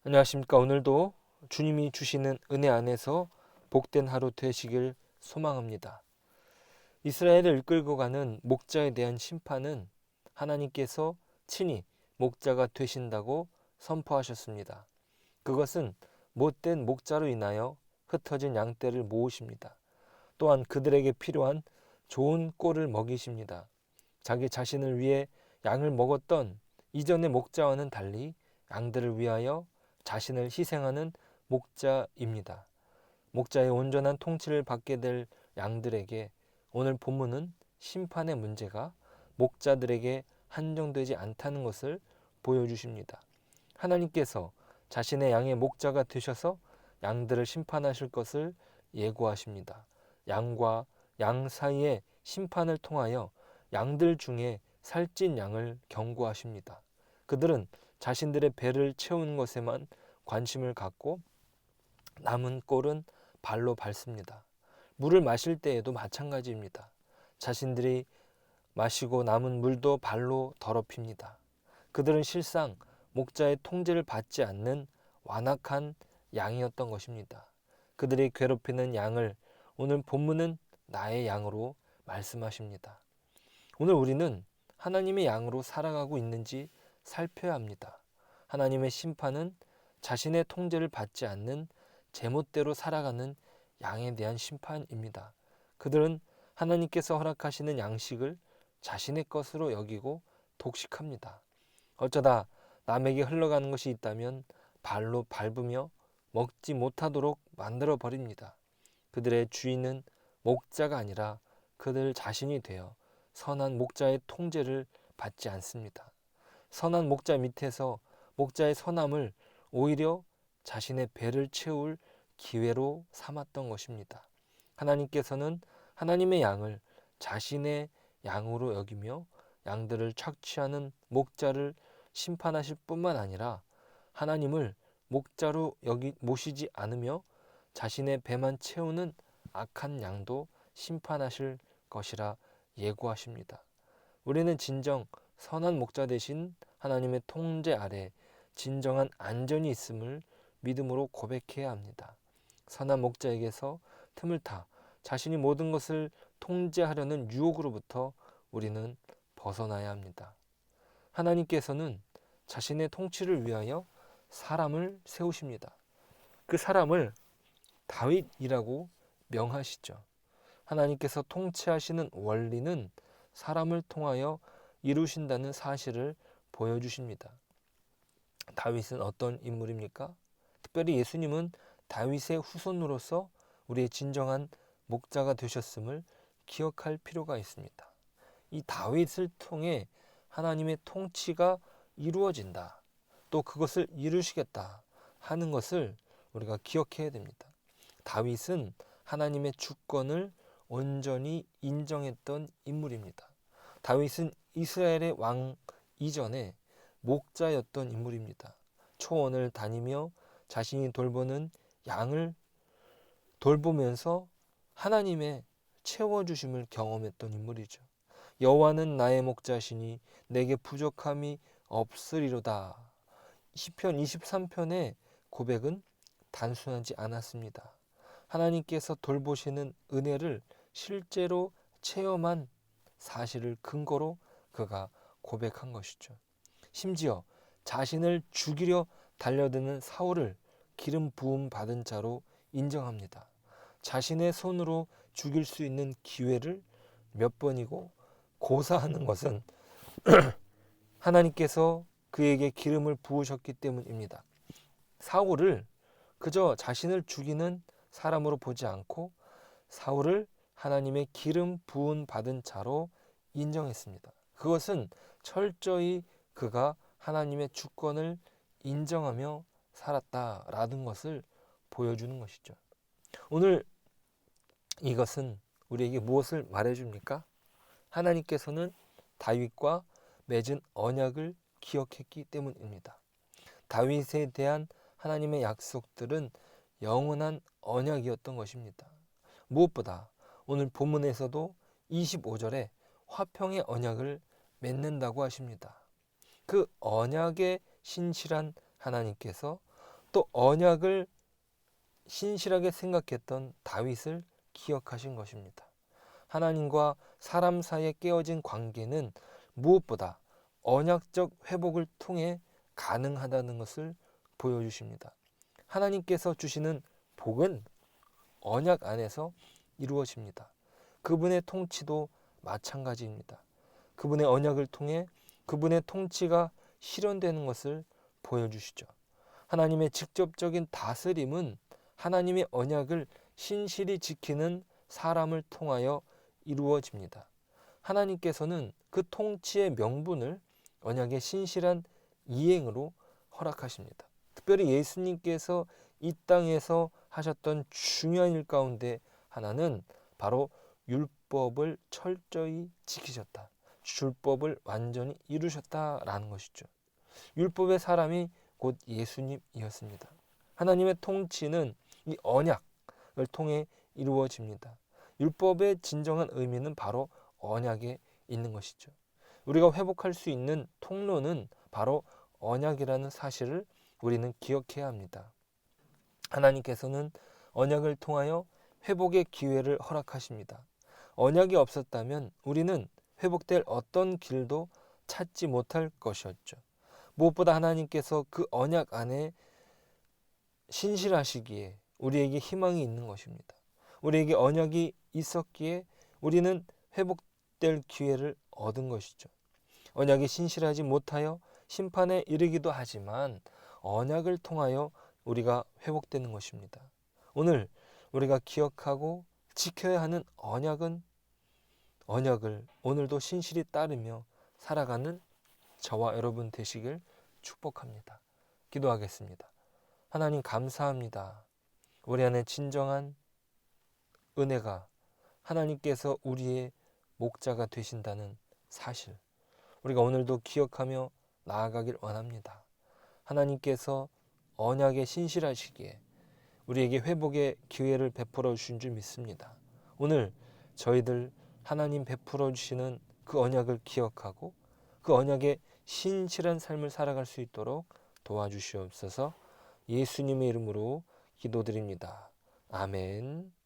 안녕하십니까. 오늘도 주님이 주시는 은혜 안에서 복된 하루 되시길 소망합니다. 이스라엘을 이끌고 가는 목자에 대한 심판은 하나님께서 친히 목자가 되신다고 선포하셨습니다. 그것은 못된 목자로 인하여 흩어진 양떼를 모으십니다. 또한 그들에게 필요한 좋은 꼴을 먹이십니다. 자기 자신을 위해 양을 먹었던 이전의 목자와는 달리 양들을 위하여 자신을 희생하는 목자입니다. 목자의 온전한 통치를 받게 될 양들에게 오늘 본문은 심판의 문제가 목자들에게 한정되지 않다는 것을 보여주십니다. 하나님께서 자신의 양의 목자가 되셔서 양들을 심판하실 것을 예고하십니다. 양과 양 사이의 심판을 통하여 양들 중에 살찐 양을 경고하십니다. 그들은 자신들의 배를 채우는 것에만 관심을 갖고 남은 꼴은 발로 밟습니다. 물을 마실 때에도 마찬가지입니다. 자신들이 마시고 남은 물도 발로 더럽힙니다. 그들은 실상 목자의 통제를 받지 않는 완악한 양이었던 것입니다. 그들이 괴롭히는 양을 오늘 본문은 나의 양으로 말씀하십니다. 오늘 우리는 하나님의 양으로 살아가고 있는지 살펴야 합니다. 하나님의 심판은 자신의 통제를 받지 않는 제멋대로 살아가는 양에 대한 심판입니다. 그들은 하나님께서 허락하시는 양식을 자신의 것으로 여기고 독식합니다. 어쩌다 남에게 흘러가는 것이 있다면 발로 밟으며 먹지 못하도록 만들어 버립니다. 그들의 주인은 목자가 아니라 그들 자신이 되어 선한 목자의 통제를 받지 않습니다. 선한 목자 밑에서 목자의 선함을 오히려 자신의 배를 채울 기회로 삼았던 것입니다. 하나님께서는 하나님의 양을 자신의 양으로 여기며 양들을 착취하는 목자를 심판하실 뿐만 아니라 하나님을 목자로 모시지 않으며 자신의 배만 채우는 악한 양도 심판하실 것이라 예고하십니다. 우리는 진정 선한 목자 되신 하나님의 통제 아래 진정한 안전이 있음을 믿음으로 고백해야 합니다. 선한 목자에게서 틈을 타 자신이 모든 것을 통제하려는 유혹으로부터 우리는 벗어나야 합니다. 하나님께서는 자신의 통치를 위하여 사람을 세우십니다. 그 사람을 다윗이라고 명하시죠. 하나님께서 통치하시는 원리는 사람을 통하여 이루신다는 사실을 보여주십니다. 다윗은 어떤 인물입니까? 특별히 예수님은 다윗의 후손으로서 우리의 진정한 목자가 되셨음을 기억할 필요가 있습니다. 이 다윗을 통해 하나님의 통치가 이루어진다. 또 그것을 이루시겠다 하는 것을 우리가 기억해야 됩니다. 다윗은 하나님의 주권을 온전히 인정했던 인물입니다. 다윗은 이스라엘의 왕 이전에 목자였던 인물입니다. 초원을 다니며 자신이 돌보는 양을 돌보면서 하나님의 채워주심을 경험했던 인물이죠. 여호와는 나의 목자시니 내게 부족함이 없으리로다. 시편 23편의 고백은 단순하지 않았습니다. 하나님께서 돌보시는 은혜를 실제로 체험한 사실을 근거로 그가 고백한 것이죠. 심지어 자신을 죽이려 달려드는 사울을 기름 부음 받은 자로 인정합니다. 자신의 손으로 죽일 수 있는 기회를 몇 번이고 고사하는 것은 하나님께서 그에게 기름을 부으셨기 때문입니다. 사울을 그저 자신을 죽이는 사람으로 보지 않고 사울을 하나님의 기름 부은 받은 자로 인정했습니다. 그것은 철저히 그가 하나님의 주권을 인정하며 살았다라는 것을 보여주는 것이죠. 오늘 이것은 우리에게 무엇을 말해줍니까? 하나님께서는 다윗과 맺은 언약을 기억했기 때문입니다. 다윗에 대한 하나님의 약속들은 영원한 언약이었던 것입니다. 무엇보다 오늘 본문에서도 25절에 화평의 언약을 맺는다고 하십니다. 그 언약에 신실한 하나님께서 또 언약을 신실하게 생각했던 다윗을 기억하신 것입니다. 하나님과 사람 사이에 깨어진 관계는 무엇보다 언약적 회복을 통해 가능하다는 것을 보여주십니다. 하나님께서 주시는 복은 언약 안에서 이루어집니다. 그분의 통치도 마찬가지입니다. 그분의 언약을 통해 그분의 통치가 실현되는 것을 보여주시죠. 하나님의 직접적인 다스림은 하나님의 언약을 신실히 지키는 사람을 통하여 이루어집니다. 하나님께서는 그 통치의 명분을 언약의 신실한 이행으로 허락하십니다. 특별히 예수님께서 이 땅에서 하셨던 중요한 일 가운데 하나는 바로 율법을 철저히 지키셨다. 율법을 완전히 이루셨다라는 것이죠. 율법의 사람이 곧 예수님이었습니다. 하나님의 통치는 이 언약을 통해 이루어집니다. 율법의 진정한 의미는 바로 언약에 있는 것이죠. 우리가 회복할 수 있는 통로는 바로 언약이라는 사실을 우리는 기억해야 합니다. 하나님께서는 언약을 통하여 회복의 기회를 허락하십니다. 언약이 없었다면 우리는 회복될 어떤 길도 찾지 못할 것이었죠. 무엇보다 하나님께서 그 언약 안에 신실하시기에 우리에게 희망이 있는 것입니다. 우리에게 언약이 있었기에 우리는 회복될 기회를 얻은 것이죠. 언약이 신실하지 못하여 심판에 이르기도 하지만 언약을 통하여 우리가 회복되는 것입니다. 오늘 우리가 기억하고 지켜야 하는 언약을 오늘도 신실히 따르며 살아가는 저와 여러분 되시길 축복합니다. 기도하겠습니다. 하나님 감사합니다. 우리 안에 진정한 은혜가 하나님께서 우리의 목자가 되신다는 사실, 우리가 오늘도 기억하며 나아가길 원합니다. 하나님께서 언약에 신실하시기에 우리에게 회복의 기회를 베풀어 주신 줄 믿습니다. 오늘 저희들 하나님 베풀어 주시는 그 언약을 기억하고 그 언약에 신실한 삶을 살아갈 수 있도록 도와주시옵소서. 예수님의 이름으로 기도드립니다. 아멘.